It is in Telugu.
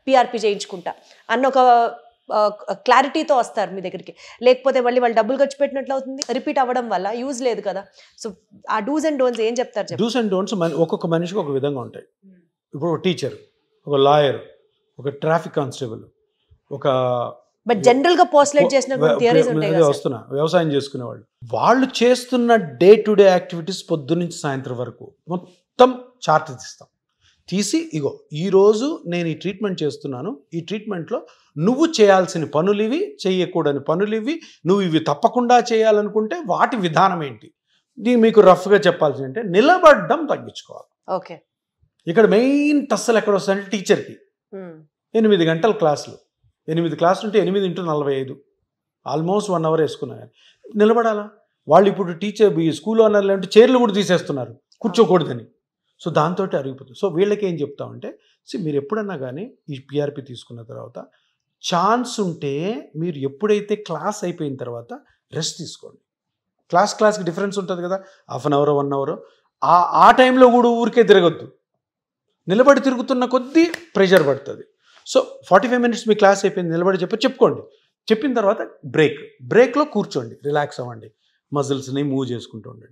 పిఆర్పి చేయించుకుంటా అన్న ఒక క్లారిటీతో వస్తారు మీ దగ్గరికి. లేకపోతే మళ్ళీ వాళ్ళు డబ్బులు ఖర్చు పెట్టినట్లు అవుతుంది, రిపీట్ అవ్వడం వల్ల యూజ్ లేదు కదా. సో ఆ డూస్ అండ్ డోంట్స్ ఏం చెప్తారు? డూస్ అండ్ డోంట్స్ ఒక్కొక్క మనిషికి ఒక విధంగా ఉంటాయి. ఇప్పుడు ఒక టీచర్, ఒక లాయర్, ఒక ట్రాఫిక్ కానిస్టేబుల్, ఒక బట్ జనరల్ గా పోస్ట్లేట్ చేసిన థియరీస్ ఉంటాయి కదా. వస్తున్నా వ్యవసాయం చేసుకునేవాళ్ళు, వాళ్ళు చేస్తున్న డే టు డే యాక్టివిటీస్ పొద్దున్నుంచి సాయంత్రం వరకు మొత్తం చార్ట్ తీస్తాం. తీసి ఇగో ఈరోజు నేను ఈ ట్రీట్మెంట్ చేస్తున్నాను, ఈ ట్రీట్మెంట్లో నువ్వు చేయాల్సిన పనులు ఇవి, చేయకూడని పనులు ఇవి, నువ్వు ఇవి తప్పకుండా చేయాలనుకుంటే వాటి విధానం ఏంటి. మీకు రఫ్గా చెప్పాల్సి అంటే నిలబడడం తగ్గించుకోవాలి. ఓకే. ఇక్కడ మెయిన్ టస్సలు ఎక్కడ వస్తాయంటే టీచర్కి 8 గంటల క్లాసులు, 8 క్లాసులు ఉంటే 8 × 45 ఆల్మోస్ట్ 1 అవర్ వేసుకున్నా కానీ నిలబడాలా. వాళ్ళు ఇప్పుడు టీచర్ స్కూల్లో అన్నారు అంటే చైర్లు కూడా తీసేస్తున్నారు కూర్చోకూడదని. సో దాంతో అరిగిపోతుంది. సో వీళ్ళకి ఏం చెప్తామంటే, మీరు ఎప్పుడన్నా కానీ ఈ పిఆర్పి తీసుకున్న తర్వాత ఛాన్స్ ఉంటే మీరు ఎప్పుడైతే క్లాస్ అయిపోయిన తర్వాత రెస్ట్ తీసుకోండి. క్లాస్కి డిఫరెన్స్ ఉంటుంది కదా, హాఫ్ అన్ అవర్ 1 అవర్. ఆ టైంలో కూడా ఊరికే తిరగద్దు. నిలబడి తిరుగుతున్న కొద్దీ ప్రెషర్ పడుతుంది. సో 45 minutes మీ క్లాస్ అయిపోయింది, నిలబడి చెప్పుకోండి. చెప్పిన తర్వాత బ్రేక్లో కూర్చోండి, రిలాక్స్ అవ్వండి, మజిల్స్ని మూవ్ చేసుకుంటూ ఉండండి.